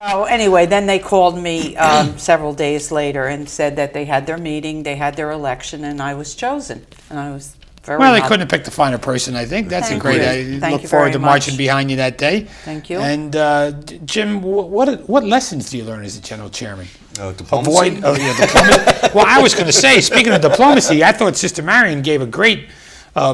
Oh, anyway, then they called me several days later and said that they had their meeting, they had their election, and I was chosen. And I was very Well, they happy. couldn't have picked a finer person, I think. That's Thank a great. you. I Thank look you forward very to much. marching behind you that day. Thank you. And Jim, what lessons do you learn as a general chairman? Diplomacy? Diplomacy. Well, I was going to say, speaking of diplomacy, I thought Sister Marion gave a great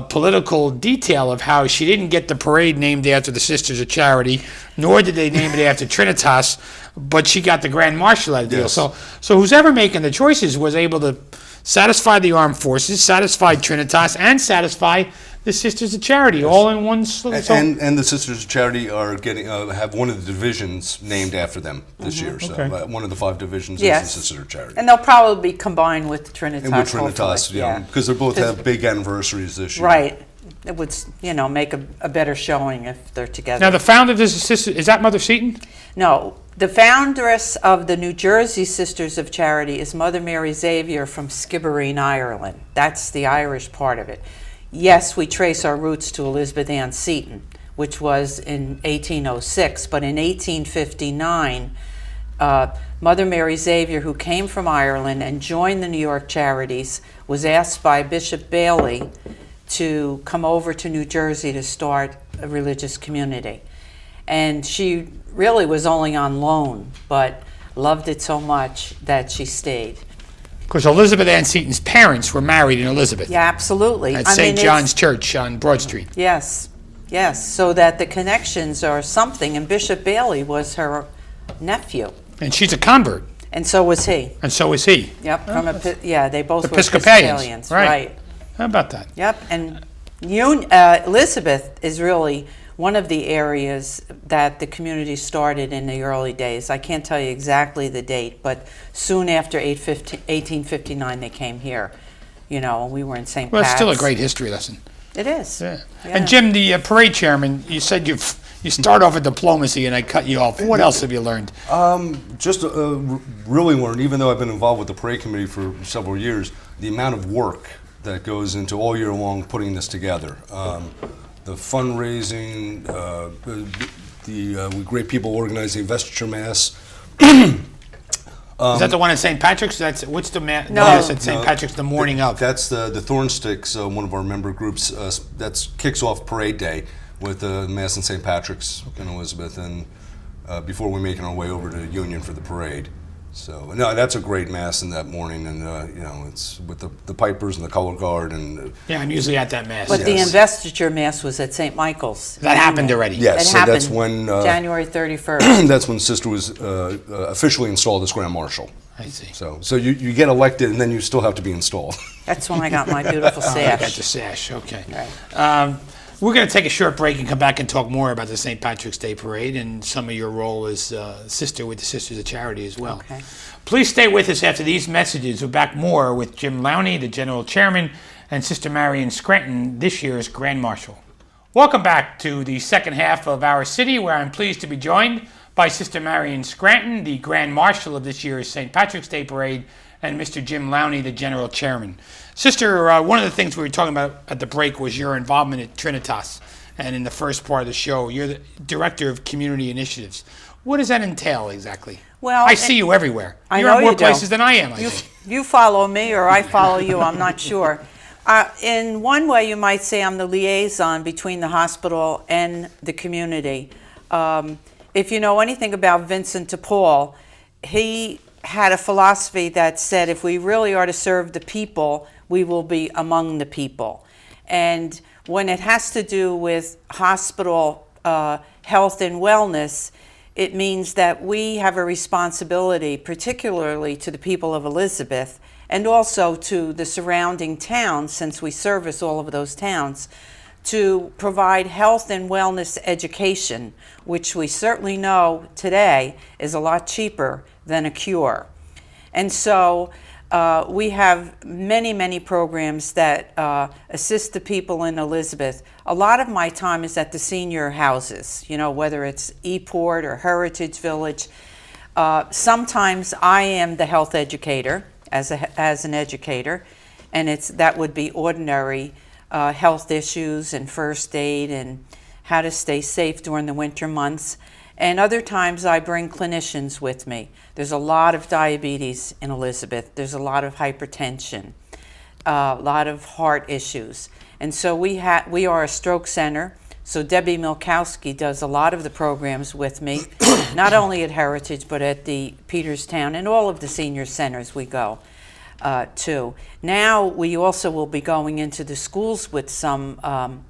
political detail of how she didn't get the parade named after the Sisters of Charity, nor did they name it after Trinitas, but she got the Grand Marshal out of the deal. Yes. So who's ever making the choices was able to satisfy the armed forces, satisfy Trinitas, and satisfy the Sisters of Charity, all in one. And the Sisters of Charity are getting have one of the divisions named after them this year. So Okay. one of the 5 divisions Yes. is the Sisters of Charity. And they'll probably be combined with Trinitas. And with Trinitas, hopefully. yeah, because they both have big anniversaries this year. Right. It would, make a better showing if they're together. Now, the founder of the sister, is that Mother Seton? No, the foundress of the New Jersey Sisters of Charity is Mother Mary Xavier from Skibbereen, Ireland. That's the Irish part of it. Yes, we trace our roots to Elizabeth Ann Seton, which was in 1806, but in 1859, Mother Mary Xavier, who came from Ireland and joined the New York Charities, was asked by Bishop Bailey to come over to New Jersey to start a religious community. And she really was only on loan, but loved it so much that she stayed. Because Elizabeth Ann Seton's parents were married in Elizabeth Yeah, absolutely. at I St. mean, John's Church on Broad Street. Yes, so that the connections are something, and Bishop Bailey was her nephew, And she's a convert, and so was he. and so is he. Yep, they both were Episcopalians, right. right. How about that? Yep, and Elizabeth is really one of the areas that the community started in the early days. I can't tell you exactly the date, but soon after 1859 they came here. And we were in St. Well, it's Pat's. still a great history lesson. It is. Yeah. Yeah. And Jim, the parade chairman, you said you start off with diplomacy, and I cut you off. What else have you learned? Just really learned, even though I've been involved with the parade committee for several years, the amount of work that goes into all year long putting this together. The fundraising, the great people organize the investiture mass. Is that the one at St. Patrick's? What's the No. mass at St. Patrick's the morning of? That's the Thornsticks, one of our member groups. That kicks off parade day with the mass in St. Patrick's in Elizabeth, and before we're making our way over to Union for the parade. So no, that's a great mass in that morning, and it's with the pipers and the color guard, and Yeah, I'm usually at that mass. But the Yes. investiture mass was at St. Michael's. That happened already. yes, It so happened that's when January 31st. that's when Sister was officially installed as Grand Marshal. I see. So you get elected, and then you still have to be installed. That's when I got my beautiful Oh, I got the sash. sash. Okay. Right. We're going to take a short break and come back and talk more about the St. Patrick's Day Parade and some of your role as sister with the Sisters of Charity as well. Okay. Please stay with us after these messages. We're back more with Jim Lowney, the General Chairman, and Sister Marion Scranton, this year's Grand Marshal. Welcome back to the second half of Our City, where I'm pleased to be joined by Sister Marion Scranton, the Grand Marshal of this year's St. Patrick's Day Parade, and Mr. Jim Lowney, the General Chairman. Sister, one of the things we were talking about at the break was your involvement at Trinitas. And in the first part of the show, you're the Director of Community Initiatives. What does that entail exactly? Well, I see you everywhere. I You're know in more you do. places than I am, I think. You follow me or I follow you, I'm not sure. In one way, you might say I'm the liaison between the hospital and the community. If you know anything about Vincent de Paul, he had a philosophy that said if we really are to serve the people, we will be among the people. And when it has to do with hospital health and wellness, it means that we have a responsibility, particularly to the people of Elizabeth, and also to the surrounding towns, since we service all of those towns, to provide health and wellness education, which we certainly know today is a lot cheaper than a cure. And so we have many, many programs that assist the people in Elizabeth. A lot of my time is at the senior houses, whether it's Eport or Heritage Village. Sometimes I am the health educator as an educator, and that would be ordinary health issues and first aid and how to stay safe during the winter months. And other times I bring clinicians with me. There's a lot of diabetes in Elizabeth. There's a lot of hypertension, a lot of heart issues. And so we are a stroke center. So Debbie Milkowski does a lot of the programs with me, not only at Heritage, but at the Peterstown and all of the senior centers we go to. Now we also will be going into the schools with some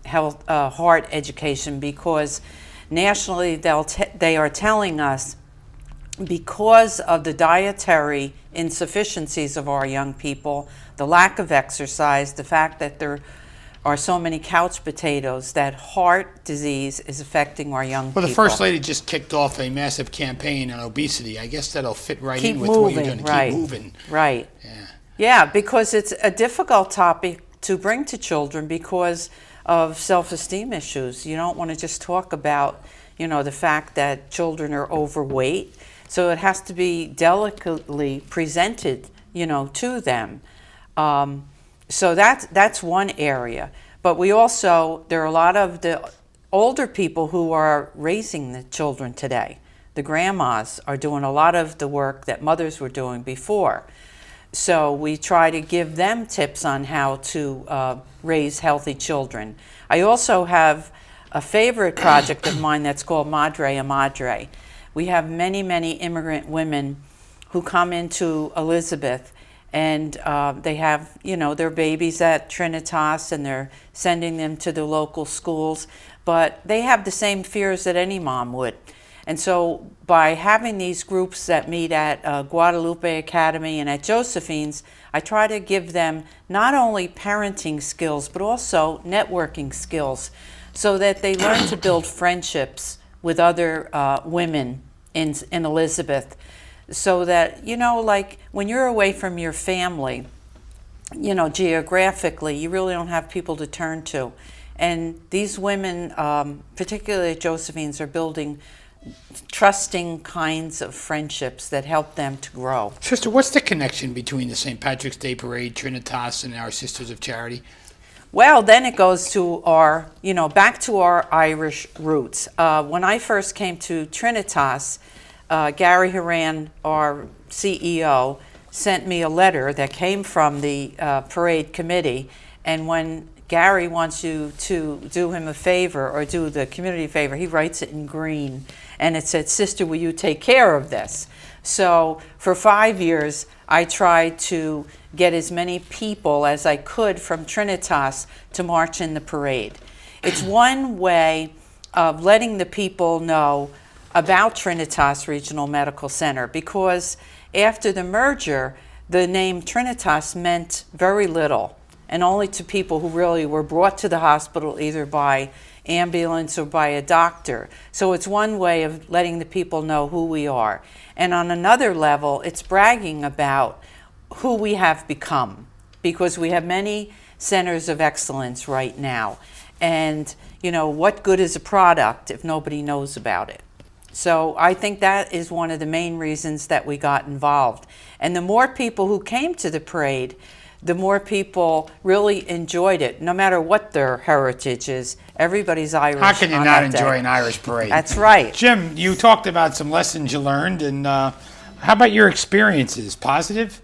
heart education, because nationally they are telling us, because of the dietary insufficiencies of our young people, the lack of exercise, the fact that there are so many couch potatoes, that heart disease is affecting our young people. Well, the First Lady just kicked off a massive campaign on obesity. I guess that'll fit right Keep in with what you're moving, doing. right. Keep moving. Right. Yeah. Yeah, because it's a difficult topic to bring to children because of self-esteem issues. You don't want to just talk about, the fact that children are overweight. So it has to be delicately presented, to them. So that's one area. But there are a lot of the older people who are raising the children today. The grandmas are doing a lot of the work that mothers were doing before. So we try to give them tips on how to raise healthy children. I also have a favorite project of mine that's called Madre a Madre. We have many, many immigrant women who come into Elizabeth, and they have, their babies at Trinitas, and they're sending them to the local schools, but they have the same fears that any mom would. And so by having these groups that meet at Guadalupe Academy and at Josephine's, I try to give them not only parenting skills, but also networking skills, so that they learn to build friendships with other women in Elizabeth. So that, like when you're away from your family, geographically, you really don't have people to turn to. And these women, particularly at Josephine's, are building trusting kinds of friendships that help them to grow. Sister, what's the connection between the St. Patrick's Day Parade, Trinitas, and our Sisters of Charity? Well, then it goes to our, back to our Irish roots. When I first came to Trinitas, Gary Horan, our CEO, sent me a letter that came from the parade committee. And when Gary wants you to do him a favor or do the community a favor, he writes it in green. And it said, "Sister, will you take care of this?" So for 5 years, I tried to get as many people as I could from Trinitas to march in the parade. It's one way of letting the people know about Trinitas Regional Medical Center, because after the merger, the name Trinitas meant very little, and only to people who really were brought to the hospital either by ambulance or by a doctor. So it's one way of letting the people know who we are. And on another level, it's bragging about who we have become, because we have many centers of excellence right now. And, what good is a product if nobody knows about it? So I think that is one of the main reasons that we got involved. And the more people who came to the parade, the more people really enjoyed it, no matter what their heritage is. Everybody's Irish. How can you on not that enjoy day. an Irish parade? That's right. Jim, you talked about some lessons you learned, and how about your experiences? Positive?